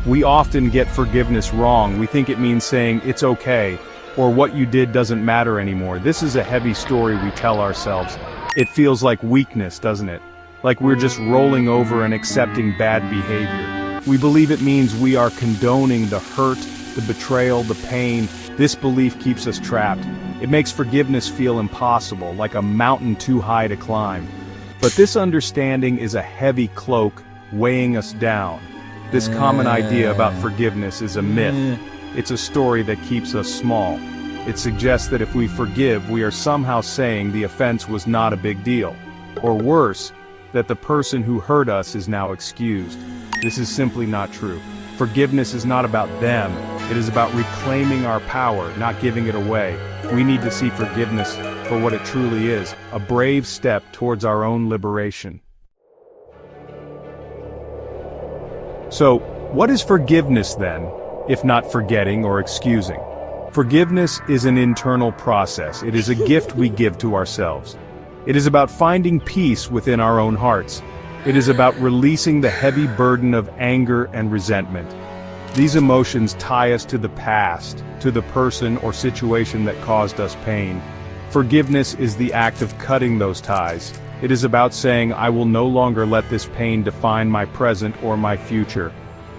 We often get forgiveness wrong. We think it means saying, "It's okay," or "What you did doesn't matter anymore." This is a heavy story we tell ourselves. It feels like weakness, doesn't it? Like we're just rolling over and accepting bad behavior. We believe it means we are condoning the hurt, the betrayal, the pain. This belief keeps us trapped. It makes forgiveness feel impossible, like a mountain too high to climb. But this understanding is a heavy cloak weighing us down. This common idea about forgiveness is a myth. It's a story that keeps us small. It suggests that if we forgive, we are somehow saying the offense was not a big deal. Or worse, that the person who hurt us is now excused. This is simply not true. Forgiveness is not about them. It is about reclaiming our power, not giving it away. We need to see forgiveness for what it truly is, a brave step towards our own liberation. So, what is forgiveness then, if not forgetting or excusing? Forgiveness is an internal process. It is a gift we give to ourselves. It is about finding peace within our own hearts. It is about releasing the heavy burden of anger and resentment. These emotions tie us to the past, to the person or situation that caused us pain. Forgiveness is the act of cutting those ties. It is about saying, "I will no longer let this pain define my present or my future."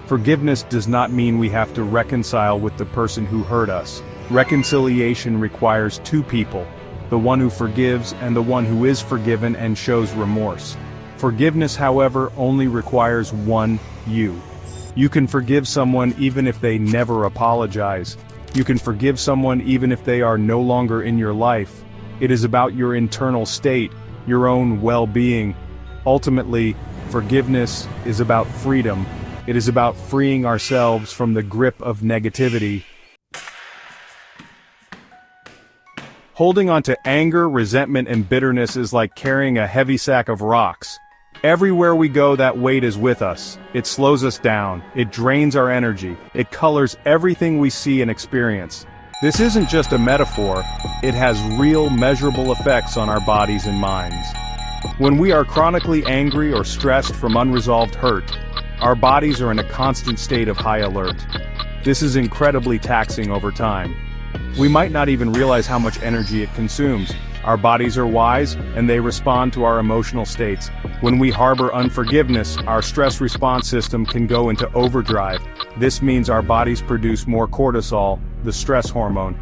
Forgiveness does not mean we have to reconcile with the person who hurt us. Reconciliation requires two people, the one who forgives and the one who is forgiven and shows remorse. Forgiveness, however, only requires one you. You can forgive someone even if they never apologize. You can forgive someone even if they are no longer in your life. It is about your internal state, your own well-being. Ultimately, forgiveness is about freedom. It is about freeing ourselves from the grip of negativity. Holding on to anger, resentment, and bitterness is like carrying a heavy sack of rocks. Everywhere we go, that weight is with us. It slows us down. It drains our energy. It colors everything we see and experience. This isn't just a metaphor. It has real, measurable effects on our bodies and minds. When we are chronically angry or stressed from unresolved hurt, our bodies are in a constant state of high alert. This is incredibly taxing over time. We might not even realize how much energy it consumes. Our bodies are wise, and they respond to our emotional states. When we harbor unforgiveness, our stress response system can go into overdrive. This means our bodies produce more cortisol, the stress hormone.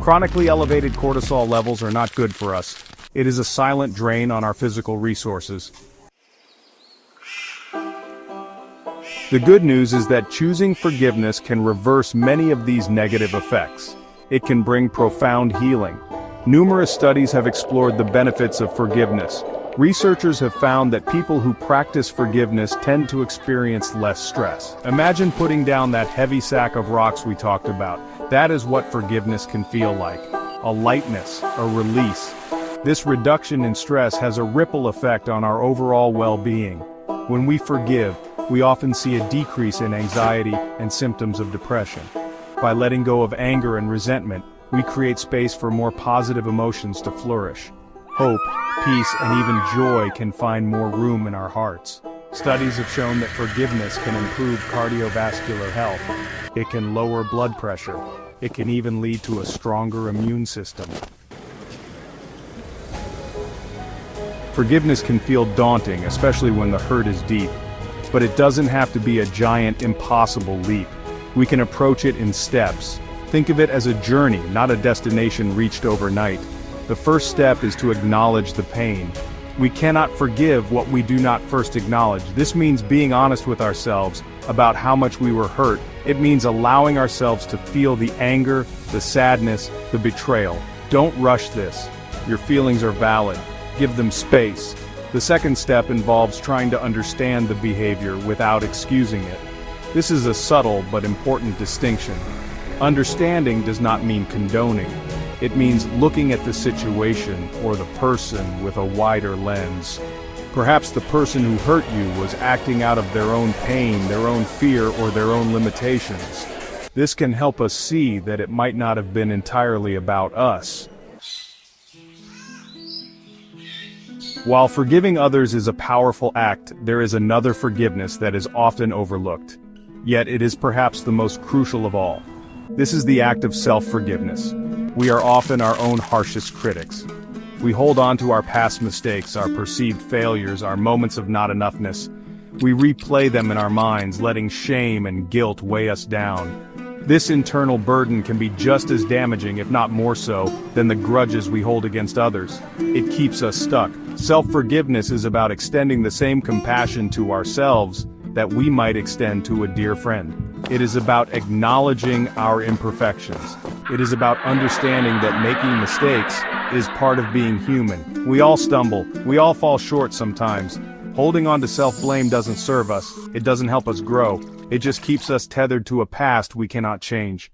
Chronically elevated cortisol levels are not good for us. It is a silent drain on our physical resources. The good news is that choosing forgiveness can reverse many of these negative effects. It can bring profound healing. Numerous studies have explored the benefits of forgiveness. Researchers have found that people who practice forgiveness tend to experience less stress. Imagine putting down that heavy sack of rocks we talked about. That is what forgiveness can feel like. A lightness, a release. This reduction in stress has a ripple effect on our overall well-being. When we forgive, we often see a decrease in anxiety and symptoms of depression. By letting go of anger and resentment, we create space for more positive emotions to flourish. Hope, peace, and even joy can find more room in our hearts. Studies have shown that forgiveness can improve cardiovascular health. It can lower blood pressure. It can even lead to a stronger immune system. Forgiveness can feel daunting, especially when the hurt is deep. But it doesn't have to be a giant, impossible leap. We can approach it in steps. Think of it as a journey, not a destination reached overnight. The first step is to acknowledge the pain. We cannot forgive what we do not first acknowledge. This means being honest with ourselves about how much we were hurt. It means allowing ourselves to feel the anger, the sadness, the betrayal. Don't rush this. Your feelings are valid. Give them space. The second step involves trying to understand the behavior without excusing it. This is a subtle but important distinction. Understanding does not mean condoning. It means looking at the situation or the person with a wider lens. Perhaps the person who hurt you was acting out of their own pain, their own fear, or their own limitations. This can help us see that it might not have been entirely about us. While forgiving others is a powerful act, there is another forgiveness that is often overlooked. Yet it is perhaps the most crucial of all. This is the act of self-forgiveness. We are often our own harshest critics. We hold on to our past mistakes, our perceived failures, our moments of not enoughness. We replay them in our minds, letting shame and guilt weigh us down. This internal burden can be just as damaging, if not more so, than the grudges we hold against others. It keeps us stuck. Self-forgiveness is about extending the same compassion to ourselves that we might extend to a dear friend. It is about acknowledging our imperfections. It is about understanding that making mistakes is part of being human. We all stumble. We all fall short sometimes. Holding on to self-blame doesn't serve us. It doesn't help us grow. It just keeps us tethered to a past we cannot change.